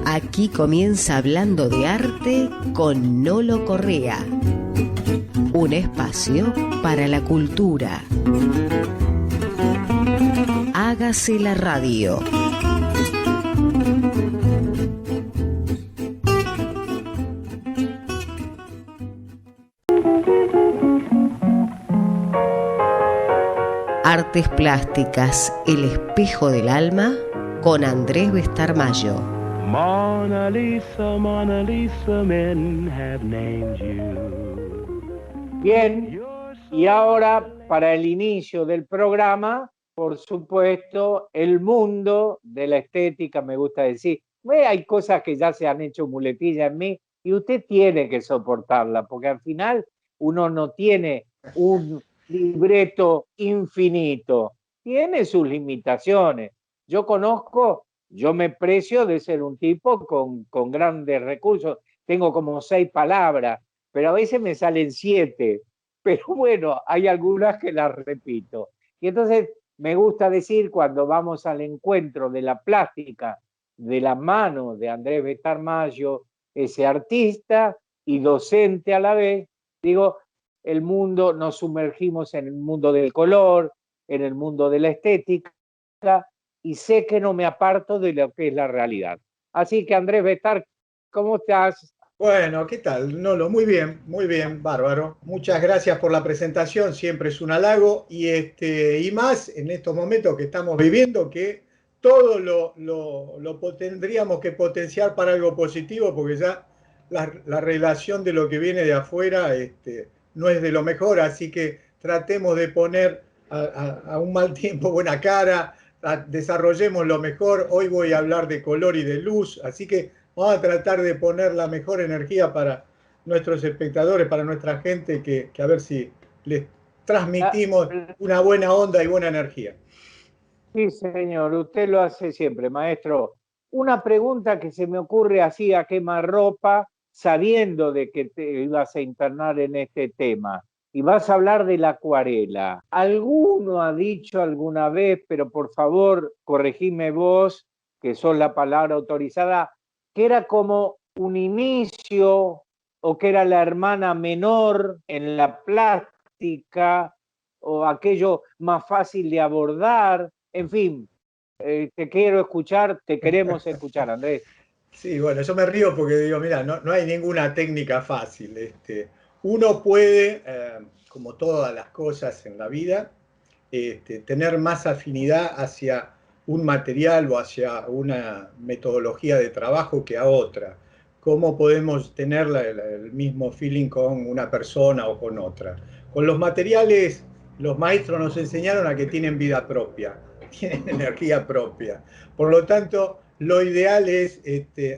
Aquí comienza Hablando de Arte con Nolo Correa. Un espacio para la cultura. Hágase la radio. Artes plásticas, el espejo del alma, con Andrés Bestarmayo. Mona Lisa, men have named you. Bien, y ahora para el inicio del programa, por supuesto, el mundo de la estética, me gusta decir. Hay cosas que ya se han hecho muletilla en mí y usted tiene que soportarla, porque al final uno no tiene un libreto infinito, tiene sus limitaciones. Yo me precio de ser un tipo con grandes recursos, tengo como 6 palabras, pero a veces me salen 7, pero bueno, hay algunas que las repito. Y entonces me gusta decir, cuando vamos al encuentro de la plástica, de la mano de Andrés Bestarmayo, ese artista y docente a la vez, digo, nos sumergimos en el mundo del color, en el mundo de la estética, y sé que no me aparto de lo que es la realidad. Así que Andrés Bestar, ¿cómo estás? Bueno, ¿qué tal, Nolo? Muy bien, bárbaro. Muchas gracias por la presentación, siempre es un halago, y más en estos momentos que estamos viviendo, que todo lo tendríamos que potenciar para algo positivo, porque ya la relación de lo que viene de afuera no es de lo mejor, así que tratemos de poner a un mal tiempo buena cara, desarrollemos lo mejor. Hoy voy a hablar de color y de luz, así que vamos a tratar de poner la mejor energía para nuestros espectadores, para nuestra gente, que a ver si les transmitimos una buena onda y buena energía. Sí, señor, usted lo hace siempre, maestro. Una pregunta que se me ocurre así a quemarropa, sabiendo de que te ibas a internar en este tema, y vas a hablar de la acuarela. ¿Alguno ha dicho alguna vez, pero por favor, corregime vos, que sos la palabra autorizada, que era como un inicio o que era la hermana menor en la plástica o aquello más fácil de abordar? En fin, te queremos escuchar, Andrés. Sí, bueno, yo me río porque digo, mira, no hay ninguna técnica fácil. Uno puede, como todas las cosas en la vida, tener más afinidad hacia un material o hacia una metodología de trabajo que a otra. ¿Cómo podemos tener el mismo feeling con una persona o con otra? Con los materiales, los maestros nos enseñaron a que tienen vida propia, tienen energía propia. Por lo tanto, lo ideal es,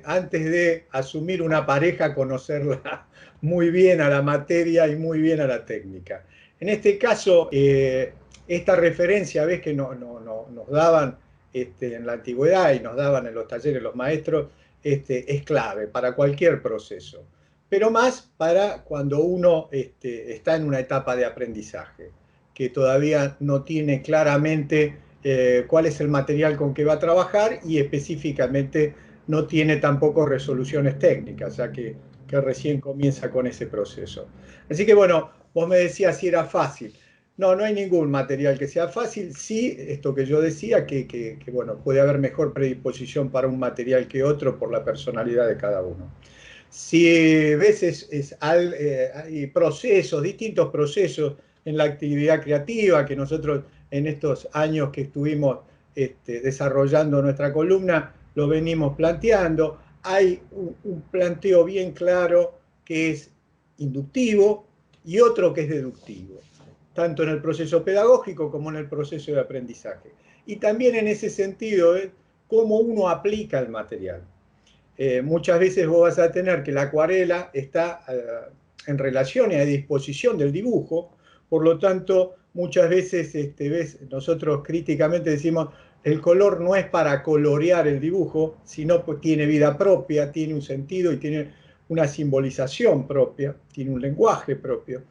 antes de asumir una pareja, conocerla muy bien a la materia y muy bien a la técnica. En este caso, esta referencia, ves que nos daban en la antigüedad y nos daban en los talleres los maestros, es clave para cualquier proceso, pero más para cuando uno está en una etapa de aprendizaje, que todavía no tiene claramente cuál es el material con que va a trabajar y específicamente no tiene tampoco resoluciones técnicas, ya que recién comienza con ese proceso. Así que bueno, vos me decías si era fácil. No hay ningún material que sea fácil. Sí, esto que yo decía, que bueno, puede haber mejor predisposición para un material que otro por la personalidad de cada uno. Si ves, hay procesos, distintos procesos en la actividad creativa, que nosotros en estos años que estuvimos desarrollando nuestra columna lo venimos planteando. Hay un planteo bien claro que es inductivo y otro que es deductivo, tanto en el proceso pedagógico como en el proceso de aprendizaje. Y también en ese sentido, cómo uno aplica el material. Muchas veces vos vas a tener que la acuarela está en relación y a disposición del dibujo, por lo tanto, muchas veces nosotros críticamente decimos, el color no es para colorear el dibujo, sino pues tiene vida propia, tiene un sentido y tiene una simbolización propia, tiene un lenguaje propio,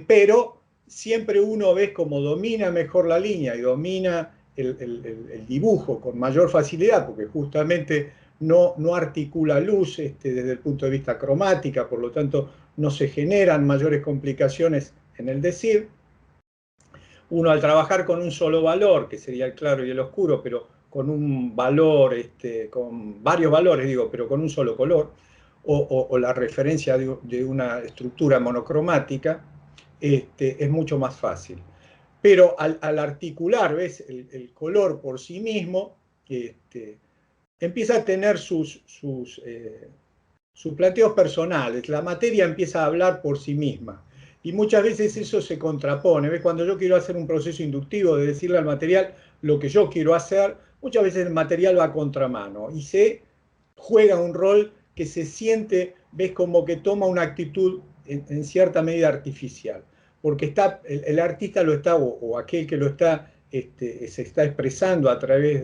pero siempre uno ves como domina mejor la línea y domina el dibujo con mayor facilidad, porque justamente no articula luz desde el punto de vista cromática, por lo tanto no se generan mayores complicaciones en el decir. Uno al trabajar con un solo valor, que sería el claro y el oscuro, pero con un valor, con varios valores, digo, pero con un solo color, o la referencia de una estructura monocromática, es mucho más fácil. Pero al articular, ¿ves? El color por sí mismo, empieza a tener sus planteos personales. La materia empieza a hablar por sí misma. Y muchas veces eso se contrapone. ¿Ves? Cuando yo quiero hacer un proceso inductivo de decirle al material lo que yo quiero hacer, muchas veces el material va a contramano y se juega un rol que se siente, ves, como que toma una actitud en cierta medida artificial. Porque el artista lo está, o aquel que lo está, se está expresando a través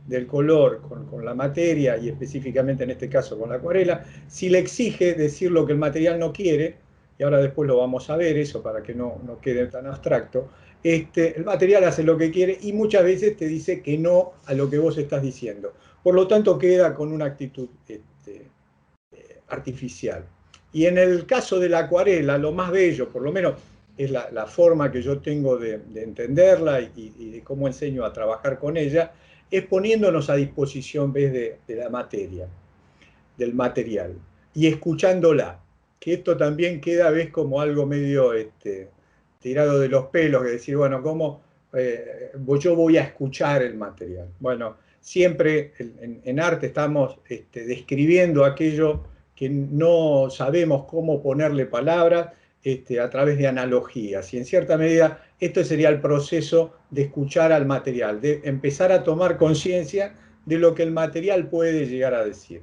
del color con la materia, y específicamente en este caso con la acuarela, si le exige decir lo que el material no quiere, y ahora después lo vamos a ver eso para que no quede tan abstracto, el material hace lo que quiere y muchas veces te dice que no a lo que vos estás diciendo. Por lo tanto queda con una actitud artificial. Y en el caso de la acuarela, lo más bello, por lo menos es la forma que yo tengo de entenderla y de cómo enseño a trabajar con ella, es poniéndonos a disposición, ¿ves?, de la materia, del material, y escuchándola, que esto también queda, ¿ves?, como algo medio tirado de los pelos, que decir, bueno, ¿cómo yo voy a escuchar el material? Bueno, siempre en arte estamos describiendo aquello que no sabemos cómo ponerle palabras, a través de analogías, y en cierta medida esto sería el proceso de escuchar al material, de empezar a tomar conciencia de lo que el material puede llegar a decir.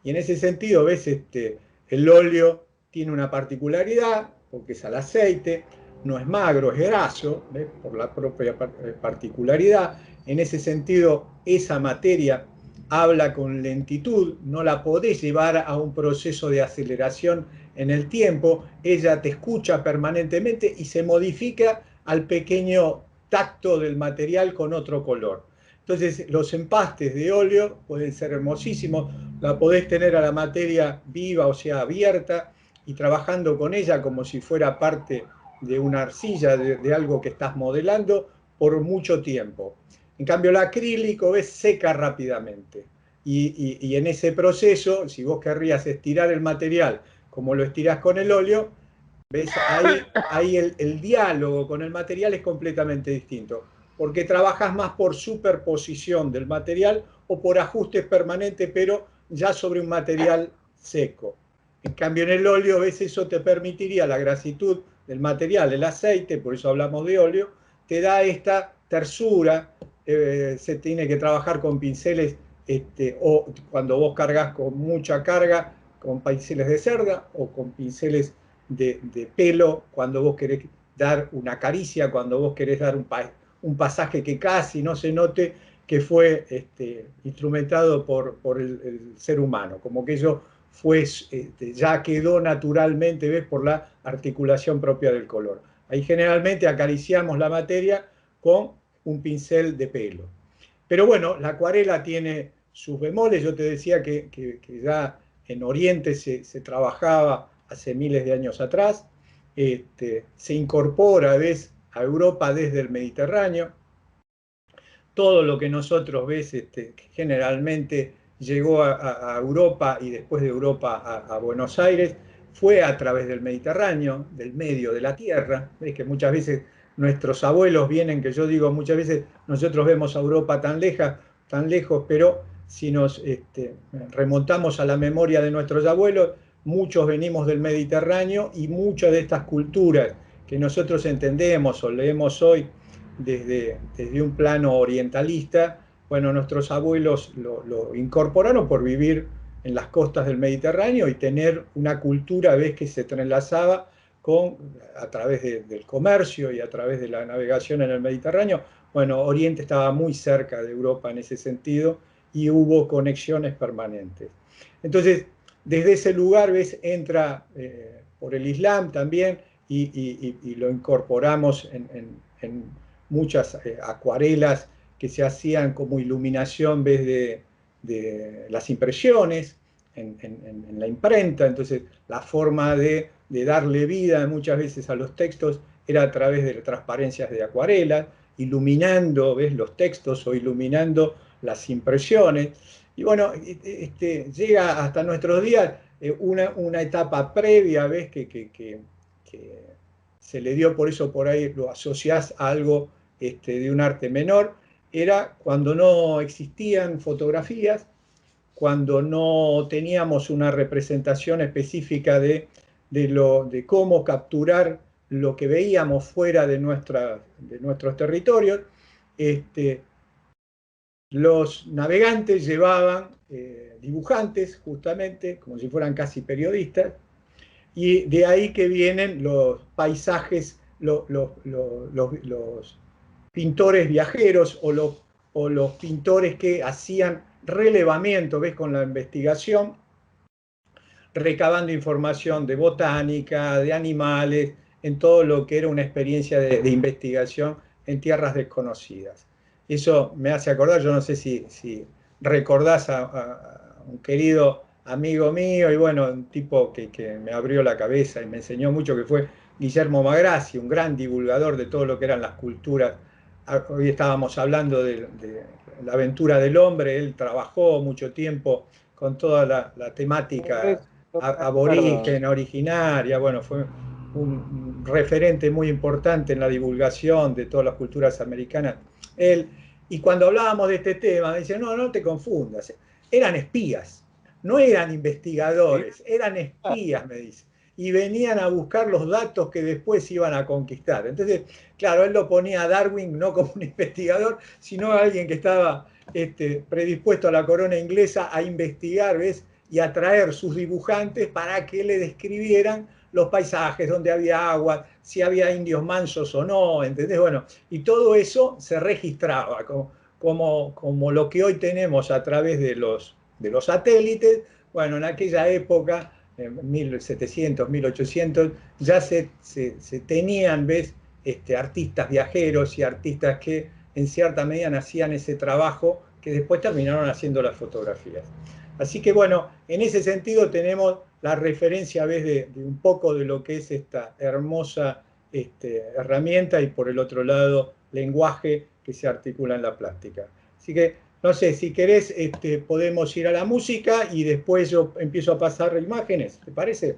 Y en ese sentido, ves, el óleo tiene una particularidad, porque es al aceite, no es magro, es graso, ¿ves?, por la propia particularidad. En ese sentido, esa materia habla con lentitud, no la podés llevar a un proceso de aceleración en el tiempo, ella te escucha permanentemente y se modifica al pequeño tacto del material con otro color. Entonces los empastes de óleo pueden ser hermosísimos, la podés tener a la materia viva, o sea, abierta, y trabajando con ella como si fuera parte de una arcilla, de algo que estás modelando por mucho tiempo. En cambio el acrílico, ves, seca rápidamente. Y en ese proceso, si vos querrías estirar el material como lo estirás con el óleo, ves, ahí el diálogo con el material es completamente distinto, porque trabajas más por superposición del material o por ajustes permanentes, pero ya sobre un material seco. En cambio en el óleo, ves, eso te permitiría, la grasitud del material, el aceite, por eso hablamos de óleo, te da esta tersura. Se tiene que trabajar con pinceles, o cuando vos cargas con mucha carga, con pinceles de cerda, o con pinceles de pelo, cuando vos querés dar una caricia, cuando vos querés dar un pasaje que casi no se note que fue instrumentado por el ser humano, como que eso fue, ya quedó naturalmente, ¿ves?, por la articulación propia del color. Ahí generalmente acariciamos la materia con un pincel de pelo. Pero bueno, la acuarela tiene sus bemoles. Yo te decía que ya en Oriente se trabajaba hace miles de años atrás, se incorpora, ¿ves?, a Europa desde el Mediterráneo. Todo lo que nosotros, ves, generalmente llegó a Europa y después de Europa a Buenos Aires, fue a través del Mediterráneo, del medio de la tierra. Ves que muchas veces nuestros abuelos vienen, que yo digo, muchas veces nosotros vemos a Europa tan lejos, pero si nos remontamos a la memoria de nuestros abuelos, muchos venimos del Mediterráneo, y muchas de estas culturas que nosotros entendemos o leemos hoy desde un plano orientalista, bueno, nuestros abuelos lo incorporaron por vivir en las costas del Mediterráneo y tener una cultura, ves, que se entrelazaba a través del comercio y a través de la navegación en el Mediterráneo. Bueno, Oriente estaba muy cerca de Europa en ese sentido y hubo conexiones permanentes. Entonces, desde ese lugar, ves, entra por el Islam también y lo incorporamos en muchas acuarelas que se hacían como iluminación en vez de las impresiones en la imprenta. Entonces la forma de darle vida muchas veces a los textos era a través de transparencias de acuarelas, iluminando, ¿ves?, los textos o iluminando las impresiones. Y bueno, llega hasta nuestros días una etapa previa, ¿ves?, que se le dio, por eso por ahí lo asociás a algo de un arte menor, era cuando no existían fotografías, cuando no teníamos una representación específica de cómo capturar lo que veíamos fuera de nuestros territorios. Los navegantes llevaban dibujantes, justamente, como si fueran casi periodistas, y de ahí que vienen los paisajes, los pintores viajeros o los pintores que hacían relevamiento, ¿ves?, con la investigación, recabando información de botánica, de animales, en todo lo que era una experiencia de investigación en tierras desconocidas. Eso me hace acordar, yo no sé si recordás a un querido amigo mío, y bueno, un tipo que me abrió la cabeza y me enseñó mucho, que fue Guillermo Magrassi, un gran divulgador de todo lo que eran las culturas. Hoy estábamos hablando de la aventura del hombre, él trabajó mucho tiempo con toda la temática aborigen, originaria, bueno, fue un referente muy importante en la divulgación de todas las culturas americanas. Él, y cuando hablábamos de este tema, me dice, no te confundas, eran espías, no eran investigadores, eran espías, me dice, y venían a buscar los datos que después iban a conquistar. Entonces, claro, él lo ponía a Darwin no como un investigador, sino a alguien que estaba predispuesto a la corona inglesa a investigar, ¿ves?, y a traer sus dibujantes para que le describieran los paisajes, donde había agua, si había indios mansos o no, ¿entendés? Bueno, y todo eso se registraba como lo que hoy tenemos a través de los satélites. Bueno, en aquella época, en 1700, 1800, ya se tenían, ¿ves?, artistas viajeros y artistas que en cierta medida hacían ese trabajo que después terminaron haciendo las fotografías. Así que bueno, en ese sentido tenemos la referencia, ¿ves?, de un poco de lo que es esta hermosa herramienta, y por el otro lado, lenguaje que se articula en la plástica. Así que, no sé, si querés podemos ir a la música y después yo empiezo a pasar imágenes, ¿te parece?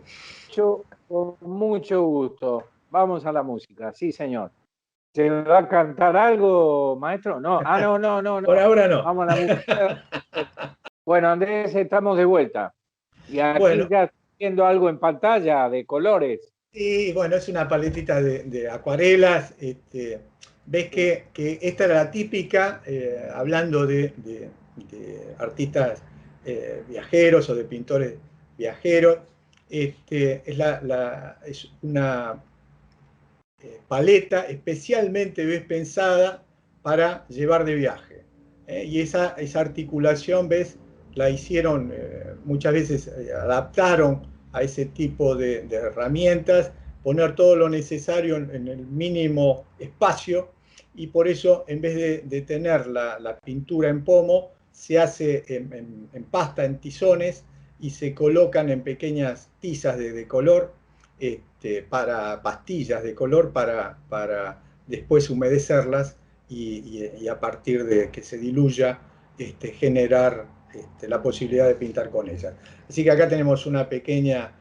Yo, con mucho gusto. Vamos a la música, sí, señor. ¿Se va a cantar algo, maestro? No. No. Por ahora no. Vamos a la música. Bueno, Andrés, estamos de vuelta. Y aquí bueno, ya estoy viendo algo en pantalla de colores. Sí, bueno, es una paletita de acuarelas. Ves que esta era la típica, hablando de artistas viajeros o de pintores viajeros. Es una paleta especialmente, ves, pensada para llevar de viaje. Y esa articulación, ves, la hicieron, muchas veces adaptaron a ese tipo de herramientas, poner todo lo necesario en el mínimo espacio, y por eso, en vez de tener la pintura en pomo, se hace en pasta, en tizones, y se colocan en pequeñas tizas de color, para pastillas de color, para después humedecerlas y a partir de que se diluya, generar la posibilidad de pintar con ellas. Así que acá tenemos una pequeña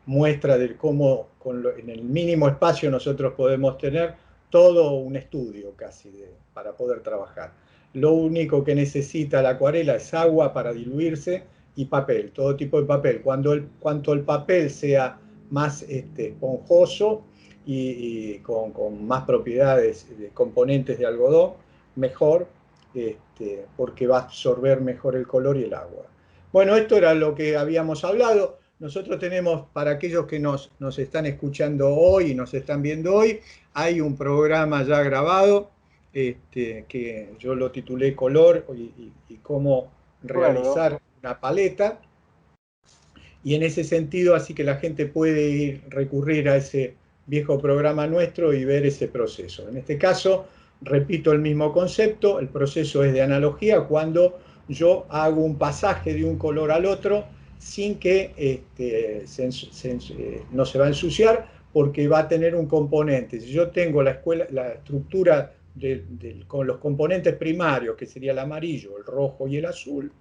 muestra de cómo en el mínimo espacio nosotros podemos tener todo un estudio casi para poder trabajar. Lo único que necesita la acuarela es agua para diluirse y papel, todo tipo de papel. Cuanto el papel sea más esponjoso y con más propiedades de componentes de algodón, mejor, porque va a absorber mejor el color y el agua. Bueno, esto era lo que habíamos hablado. Nosotros tenemos, para aquellos que nos están escuchando hoy y nos están viendo hoy, hay un programa ya grabado, que yo lo titulé Color y cómo realizar una paleta. Y en ese sentido, así que la gente puede recurrir a ese viejo programa nuestro y ver ese proceso. En este caso, repito el mismo concepto, el proceso es de analogía cuando yo hago un pasaje de un color al otro sin que no se va a ensuciar porque va a tener un componente. Si yo tengo la estructura con los componentes primarios, que sería el amarillo, el rojo y el azul,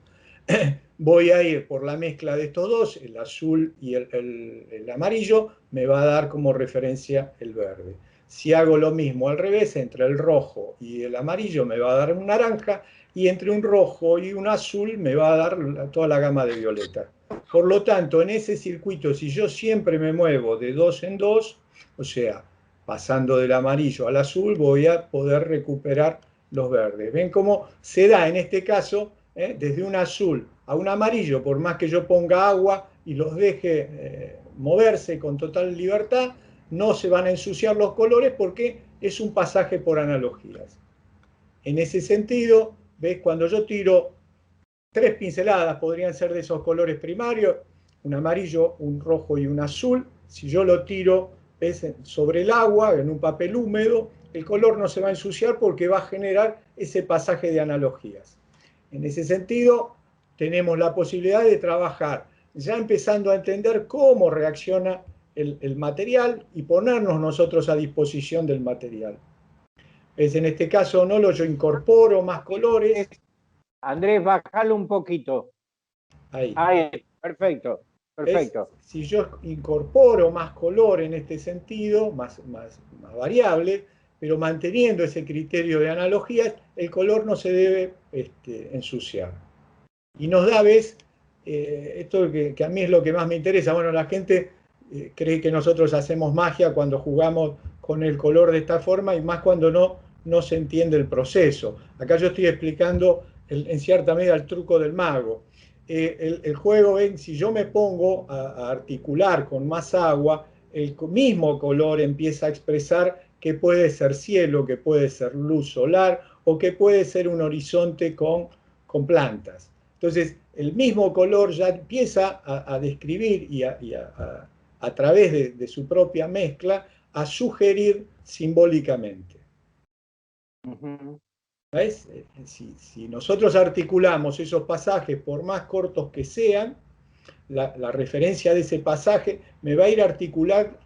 voy a ir por la mezcla de estos dos, el azul y el amarillo, me va a dar como referencia el verde. Si hago lo mismo al revés, entre el rojo y el amarillo me va a dar un naranja, y entre un rojo y un azul me va a dar toda la gama de violeta. Por lo tanto, en ese circuito, si yo siempre me muevo de dos en dos, o sea, pasando del amarillo al azul, voy a poder recuperar los verdes. ¿Ven cómo se da en este caso? Desde un azul a un amarillo, por más que yo ponga agua y los deje moverse con total libertad, no se van a ensuciar los colores porque es un pasaje por analogías. En ese sentido, ¿ves? Cuando yo tiro 3 pinceladas, podrían ser de esos colores primarios, un amarillo, un rojo y un azul. Si yo lo tiro, ¿ves? Sobre el agua, en un papel húmedo, el color no se va a ensuciar porque va a generar ese pasaje de analogías. En ese sentido, tenemos la posibilidad de trabajar ya empezando a entender cómo reacciona el material y ponernos nosotros a disposición del material. ¿Ves? En este caso, no yo incorporo más colores. Andrés, bájalo un poquito. Ahí. Perfecto, perfecto. Si yo incorporo más color en este sentido, más variable, pero manteniendo ese criterio de analogías, el color no se debe ensuciar. Y nos da, ¿ves? Esto que a mí es lo que más me interesa. Bueno, la gente cree que nosotros hacemos magia cuando jugamos con el color de esta forma y más cuando no se entiende el proceso. Acá yo estoy explicando en cierta medida el truco del mago. El juego, ¿ven? Si yo me pongo a articular con más agua, el mismo color empieza a expresar que puede ser cielo, que puede ser luz solar o que puede ser un horizonte con plantas. Entonces, el mismo color ya empieza a describir y a través de su propia mezcla a sugerir simbólicamente. ¿Ves? Si nosotros articulamos esos pasajes, por más cortos que sean, la referencia de ese pasaje me va a ir a articular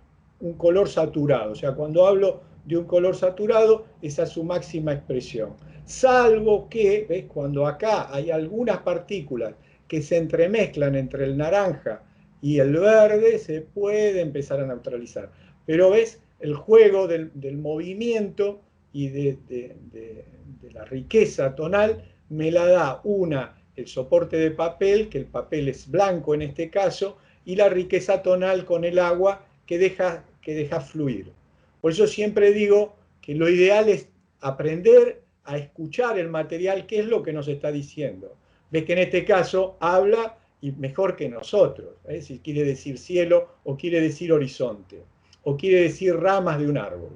un color saturado. O sea, cuando hablo de un color saturado, esa es su máxima expresión. Salvo que, ¿ves? Cuando acá hay algunas partículas que se entremezclan entre el naranja y el verde, se puede empezar a neutralizar. Pero, ¿ves? El juego del movimiento y de la riqueza tonal me la da el soporte de papel, que el papel es blanco en este caso, y la riqueza tonal con el agua que deja fluir. Por eso siempre digo que lo ideal es aprender a escuchar el material, qué es lo que nos está diciendo. Ves que en este caso habla y mejor que nosotros, si quiere decir cielo o quiere decir horizonte, o quiere decir ramas de un árbol.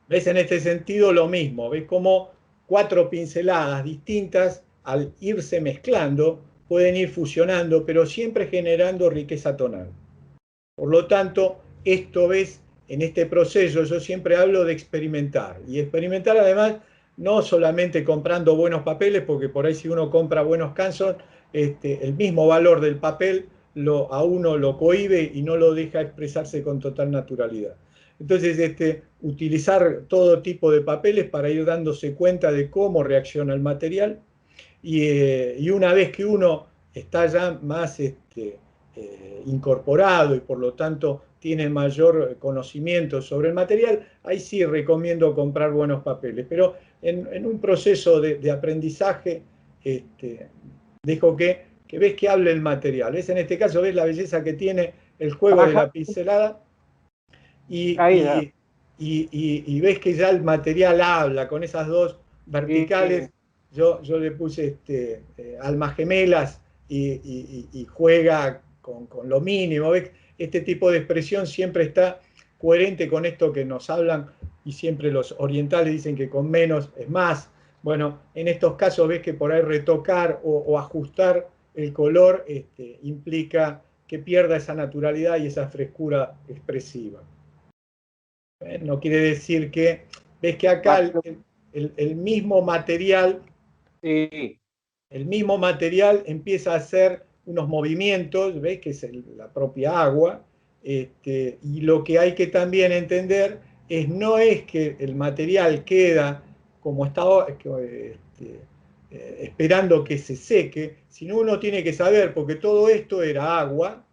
¿Ves? En este sentido lo mismo, ves cómo 4 pinceladas distintas al irse mezclando pueden ir fusionando, pero siempre generando riqueza tonal. Por lo tanto, esto, ves, en este proceso yo siempre hablo de experimentar, y experimentar además no solamente comprando buenos papeles, porque por ahí si uno compra buenos Canson, el mismo valor del papel a uno lo cohíbe y no lo deja expresarse con total naturalidad. Entonces, utilizar todo tipo de papeles para ir dándose cuenta de cómo reacciona el material, y una vez que uno está ya más incorporado y por lo tanto tiene mayor conocimiento sobre el material, ahí sí recomiendo comprar buenos papeles. Pero en un proceso de aprendizaje, dejo que ves que hable el material. En este caso ves la belleza que tiene el juego de la pincelada y ves que ya el material habla con esas dos verticales. Yo le puse almas gemelas y juega con lo mínimo. ¿Ves? Este tipo de expresión siempre está coherente con esto que nos hablan, y siempre los orientales dicen que con menos es más. Bueno, en estos casos ves que por ahí retocar o ajustar el color implica que pierda esa naturalidad y esa frescura expresiva. No quiere decir que, ves que acá el mismo material, Sí. el mismo material empieza a hacer unos movimientos, ¿ves? Que es la propia agua, y lo que hay que también entender no es que el material queda como estaba, esperando que se seque, sino uno tiene que saber, porque todo esto era agua,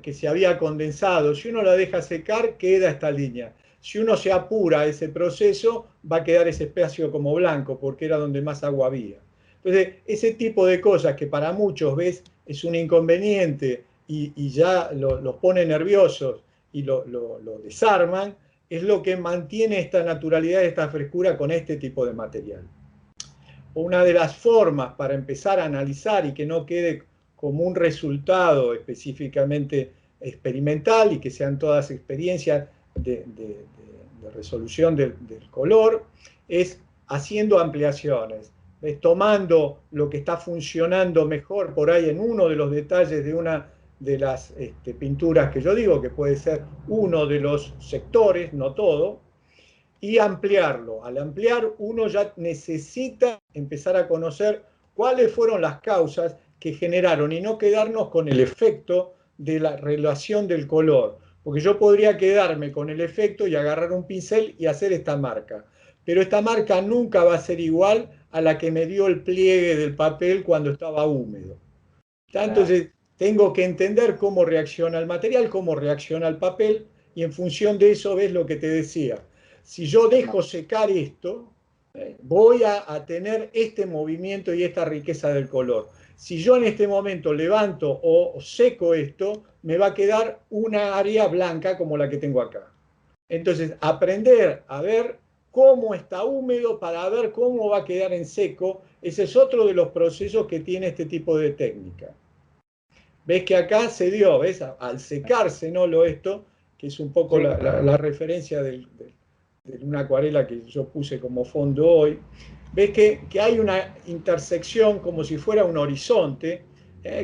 que se había condensado. Si uno la deja secar, queda esta línea. Si uno se apura a ese proceso, va a quedar ese espacio como blanco, porque era donde más agua había. Entonces, ese tipo de cosas que para muchos, ves, es un inconveniente y ya los pone nerviosos y lo desarman, es lo que mantiene esta naturalidad, esta frescura con este tipo de material. Una de las formas para empezar a analizar y que no quede como un resultado específicamente experimental y que sean todas experiencias de resolución del color, es haciendo ampliaciones, tomando lo que está funcionando mejor por ahí en uno de los detalles de una de las pinturas que yo digo, que puede ser uno de los sectores, no todo, y ampliarlo. Al ampliar, uno ya necesita empezar a conocer cuáles fueron las causas que generaron y no quedarnos con el efecto de la relación del color. Porque yo podría quedarme con el efecto y agarrar un pincel y hacer esta marca. Pero esta marca nunca va a ser igual a la que me dio el pliegue del papel cuando estaba húmedo. Entonces, tengo que entender cómo reacciona el material, cómo reacciona el papel, y en función de eso ves lo que te decía. Si yo dejo secar esto, voy a tener este movimiento y esta riqueza del color. Si yo en este momento levanto o seco esto, me va a quedar una área blanca como la que tengo acá. Entonces, aprender a ver cómo está húmedo para ver cómo va a quedar en seco, ese es otro de los procesos que tiene este tipo de técnica. Ves que acá se dio, ¿ves? Al secarse, ¿no? Esto, que es un poco la referencia de una acuarela que yo puse como fondo hoy. Ves que hay una intersección como si fuera un horizonte,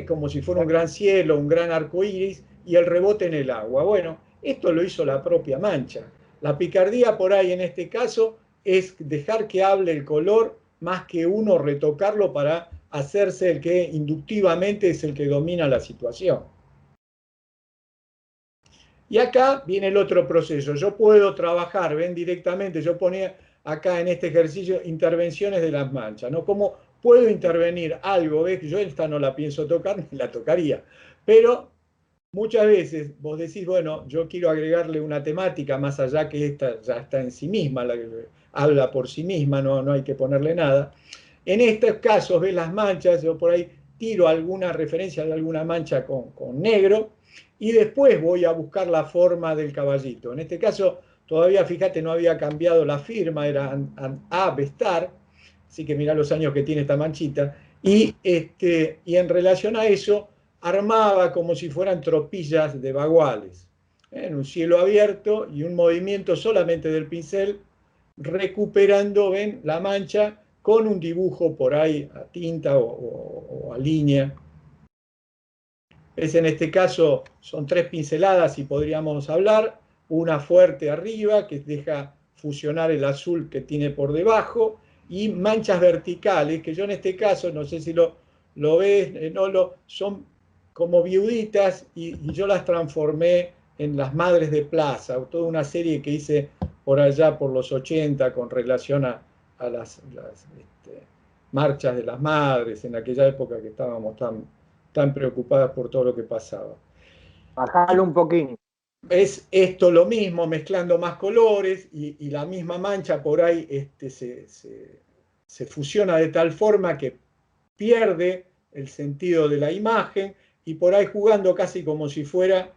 como si fuera un gran cielo, un gran arco iris, y el rebote en el agua. Bueno, esto lo hizo la propia mancha. La picardía por ahí en este caso es dejar que hable el color más que uno retocarlo para hacerse el que inductivamente es el que domina la situación. Y acá viene el otro proceso. Yo puedo trabajar, ven directamente, yo ponía acá en este ejercicio intervenciones de las manchas, ¿no? ¿Cómo puedo intervenir algo? ¿Ves? Yo esta no la pienso tocar, ni la tocaría. Pero muchas veces vos decís, bueno, yo quiero agregarle una temática más allá que esta ya está en sí misma, habla por sí misma, no hay que ponerle nada. En estos casos, ves las manchas, yo por ahí tiro alguna referencia de alguna mancha con negro y después voy a buscar la forma del caballito. En este caso, todavía, fíjate, no había cambiado la firma, era Avestar, así que mirá los años que tiene esta manchita. Y en relación a eso, armaba como si fueran tropillas de baguales, en un cielo abierto y un movimiento solamente del pincel, recuperando, ven, la mancha con un dibujo por ahí a tinta o a línea. En este caso son 3 pinceladas y podríamos hablar, una fuerte arriba que deja fusionar el azul que tiene por debajo y manchas verticales que yo en este caso, no sé si lo ves, son como viuditas y yo las transformé en las madres de plaza, toda una serie que hice por allá por los 80 con relación a las marchas de las madres en aquella época que estábamos tan preocupadas por todo lo que pasaba. Bajalo un poquito. Es esto lo mismo, mezclando más colores y la misma mancha por ahí se fusiona de tal forma que pierde el sentido de la imagen y por ahí jugando casi como si fuera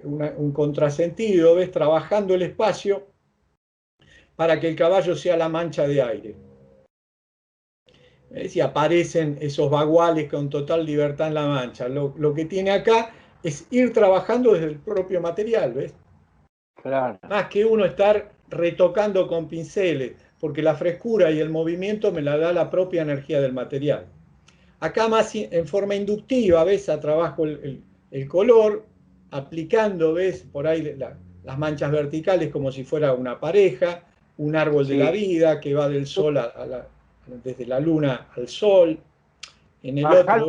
un contrasentido, ¿ves? Trabajando el espacio para que el caballo sea la mancha de aire. ¿Ves? Y aparecen esos baguales con total libertad en la mancha. Lo que tiene acá es ir trabajando desde el propio material, ¿ves? Claro. Más que uno estar retocando con pinceles, porque la frescura y el movimiento me la da la propia energía del material. Acá más en forma inductiva, ¿ves? Trabajo el color, aplicando, ¿ves? Por ahí las manchas verticales como si fuera una pareja, un árbol de la Sí. vida que va del sol desde la luna al sol. En el Bajalo, otro,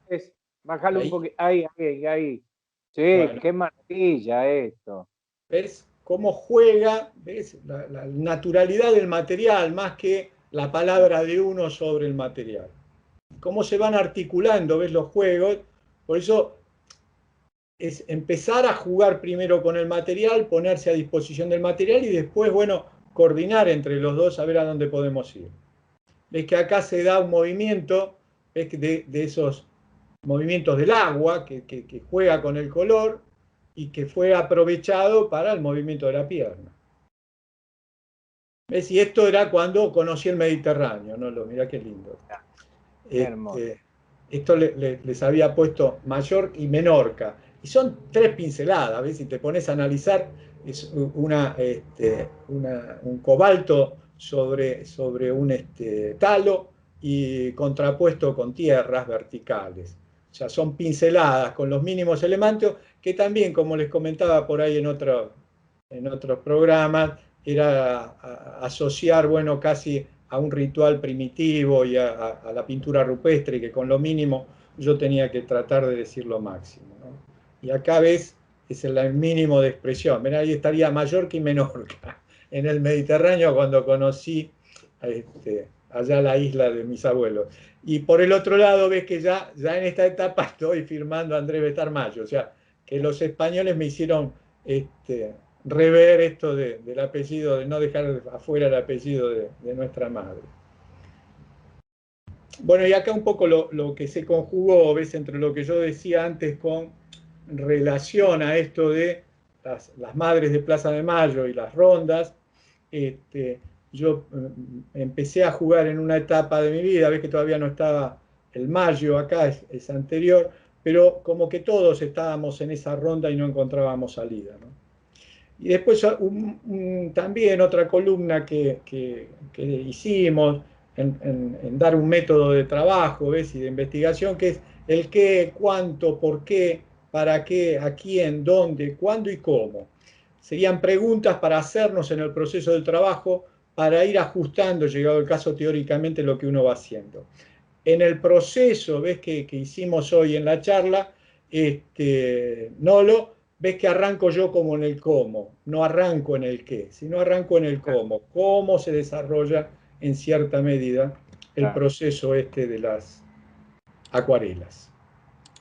¿ves? bajalo un Ahí, poquito. Ahí, ahí, ahí. Sí, bueno, qué maravilla esto. ¿ves? Cómo juega, ¿ves? La naturalidad del material más que la palabra de uno sobre el material. Cómo se van articulando, ¿ves? Los juegos. Por eso es empezar a jugar primero con el material, ponerse a disposición del material y después, bueno, coordinar entre los dos a ver a dónde podemos ir. Ves que acá se da un movimiento, ves que de esos movimientos del agua que juega con el color y que fue aprovechado para el movimiento de la pierna. ¿Ves? Y esto era cuando conocí el Mediterráneo, ¿no? Mirá qué lindo. Qué hermoso. Esto les había puesto Mallorca y Menorca. Y son 3 pinceladas, ¿ves? Si te pones a analizar, es un cobalto sobre un talo y contrapuesto con tierras verticales. O sea, son pinceladas con los mínimos elementos que también, como les comentaba por ahí en otros programas, era asociar, bueno, casi a un ritual primitivo y a la pintura rupestre, que con lo mínimo yo tenía que tratar de decir lo máximo, ¿no? Y acá ves, es el mínimo de expresión. Mirá, ahí estaría Mallorca y Menorca, en el Mediterráneo, cuando conocí allá la isla de mis abuelos. Y por el otro lado ves que ya en esta etapa estoy firmando a Andrés Bestarmayo, o sea, que los españoles me hicieron rever esto del apellido, de no dejar afuera el apellido de nuestra madre. Bueno, y acá un poco lo que se conjugó, ves, entre lo que yo decía antes con relación a esto de las madres de Plaza de Mayo y las rondas. Yo empecé a jugar en una etapa de mi vida, ves que todavía no estaba el Mayo acá, es anterior, pero como que todos estábamos en esa ronda y no encontrábamos salida, ¿no? Y después también otra columna que hicimos en dar un método de trabajo, ¿ves? Y de investigación, que es el qué, cuánto, por qué, para qué, a quién, dónde, cuándo y cómo. Serían preguntas para hacernos en el proceso del trabajo para ir ajustando, llegado el caso teóricamente, lo que uno va haciendo. En el proceso, ves que hicimos hoy en la charla, Nolo, ves que arranco yo como en el cómo, no arranco en el qué, sino arranco en el cómo se desarrolla en cierta medida el proceso de las acuarelas.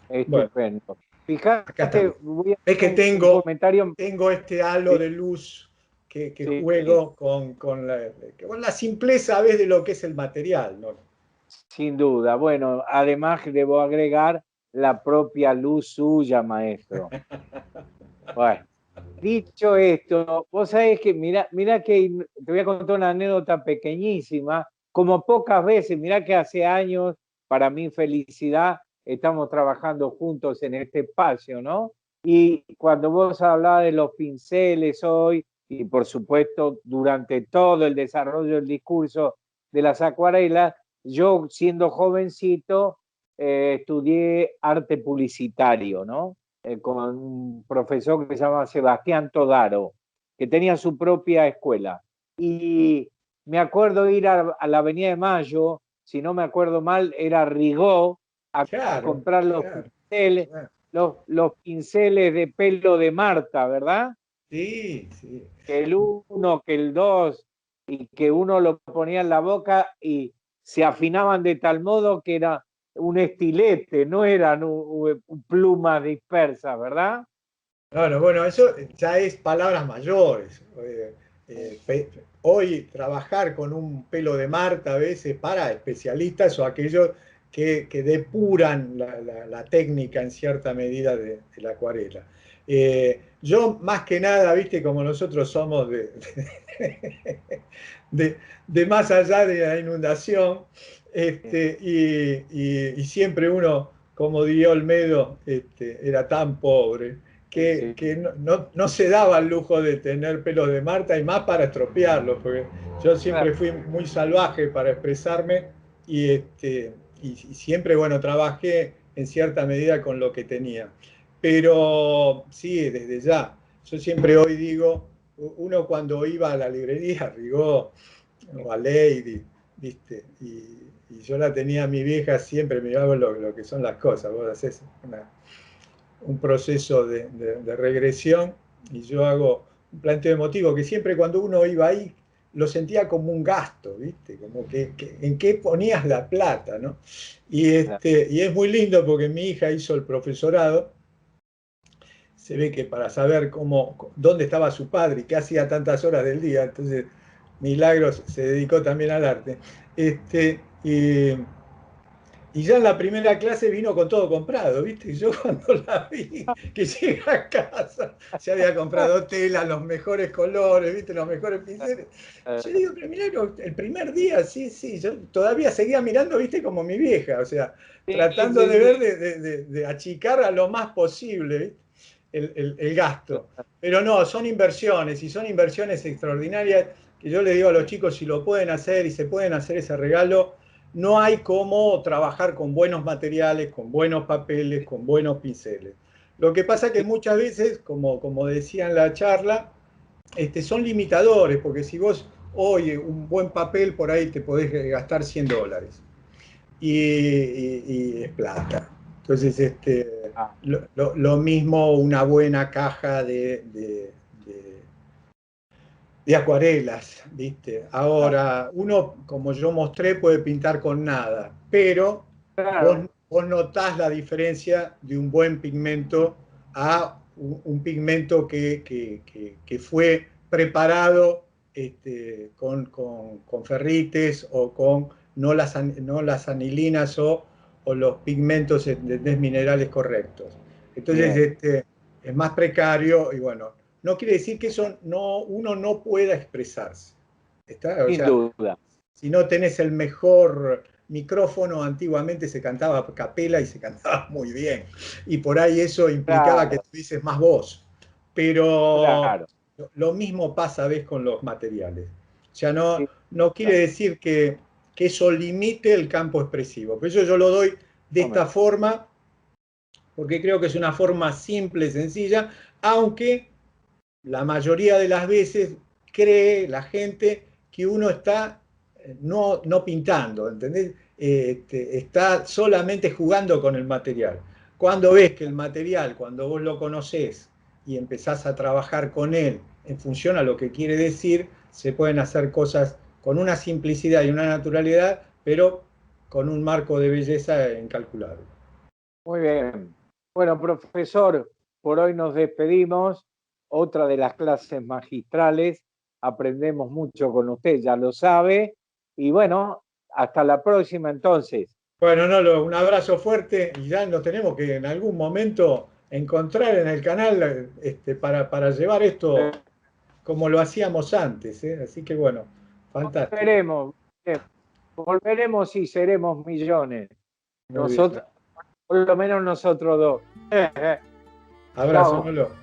Bueno, Estupendo. acá Fíjate, estamos. voy a Ves que hacer un comentario. tengo este halo de luz que Sí, juego con la simpleza a veces de lo que es el material, ¿no? sin duda. Bueno, además debo agregar la propia luz suya, maestro. Bueno, dicho esto, vos sabés que, mira que te voy a contar una anécdota pequeñísima, como pocas veces, mira que hace años, para mi felicidad, estamos trabajando juntos en este espacio, ¿no? Y cuando vos hablabas de los pinceles hoy, y por supuesto durante todo el desarrollo del discurso de las acuarelas, yo siendo jovencito estudié arte publicitario, ¿no? Con un profesor que se llama Sebastián Todaro, que tenía su propia escuela. Y me acuerdo ir a la Avenida de Mayo, si no me acuerdo mal, era Rigó, a Claro, comprar los claro, pinceles, claro. los pinceles de pelo de Marta, ¿verdad? Sí, sí. Que el 1, que el 2, y que uno lo ponía en la boca y se afinaban de tal modo que era un estilete, no eran plumas dispersas, ¿verdad? Bueno, eso ya es palabras mayores. Hoy trabajar con un pelo de Marta a veces para especialistas o aquellos que depuran la técnica en cierta medida de la acuarela. Yo más que nada, viste, como nosotros somos de más allá de la inundación, y siempre uno, como diría Olmedo, era tan pobre que no se daba el lujo de tener pelos de Marta y más para estropearlos, porque yo siempre fui muy salvaje para expresarme y y siempre, bueno, trabajé en cierta medida con lo que tenía. Pero sí, desde ya. Yo siempre hoy digo, uno cuando iba a la librería, Rigaud o a Lady, ¿viste? Y yo la tenía a mi vieja, siempre miraba lo que son las cosas. Vos haces un proceso de regresión y yo hago un planteo emotivo que siempre cuando uno iba ahí lo sentía como un gasto, ¿viste? Como que en qué ponías la plata, ¿no? Y es muy lindo porque mi hija hizo el profesorado. Se ve que para saber dónde estaba su padre y qué hacía tantas horas del día, entonces Milagros se dedicó también al arte. Y ya en la primera clase vino con todo comprado, ¿viste? Y yo cuando la vi, que llega a casa, se había comprado tela, los mejores colores, ¿viste? Los mejores pinceles. Yo digo, pero mirá, el primer día, sí, yo todavía seguía mirando, ¿viste? Como mi vieja, o sea, tratando de ver, de achicar a lo más posible, ¿viste? El gasto. Pero no, son inversiones, y son inversiones extraordinarias, que yo le digo a los chicos, si lo pueden hacer y se pueden hacer ese regalo, no hay cómo trabajar con buenos materiales, con buenos papeles, con buenos pinceles. Lo que pasa que muchas veces, como decía en la charla, son limitadores, porque si vos hoy un buen papel por ahí te podés gastar $100 y es plata. Entonces, lo mismo una buena caja de acuarelas, ¿viste? Ahora, uno, como yo mostré, puede pintar con nada, pero Claro. vos notás la diferencia de un buen pigmento a un pigmento que fue preparado con ferrites o con no las anilinas o los pigmentos minerales correctos. Entonces, es más precario y bueno, no quiere decir que uno no pueda expresarse. O Sin sea, duda. si no tenés el mejor micrófono, antiguamente se cantaba a capela y se cantaba muy bien. Y por ahí eso implicaba que tuvieses más voz. Pero Claro. lo mismo pasa a veces con los materiales. O sea, Sí, no quiere decir que eso limite el campo expresivo. Por eso yo lo doy de esta forma, porque creo que es una forma simple, sencilla, aunque la mayoría de las veces cree la gente que uno está no pintando, ¿entendés? Está solamente jugando con el material. Cuando ves que el material, cuando vos lo conocés y empezás a trabajar con él en función a lo que quiere decir, se pueden hacer cosas con una simplicidad y una naturalidad, pero con un marco de belleza incalculable. Muy bien. Bueno, profesor, por hoy nos despedimos. Otra de las clases magistrales. Aprendemos mucho con usted, ya lo sabe. Y bueno, hasta la próxima entonces. Bueno, Nolo, un abrazo fuerte y ya nos tenemos que en algún momento encontrar en el canal para llevar esto como lo hacíamos antes, ¿eh? Así que bueno, fantástico. Volveremos, volveremos y seremos millones. Muy bien. Nosotros, por lo menos nosotros dos. Abrazo, Chao. Nolo.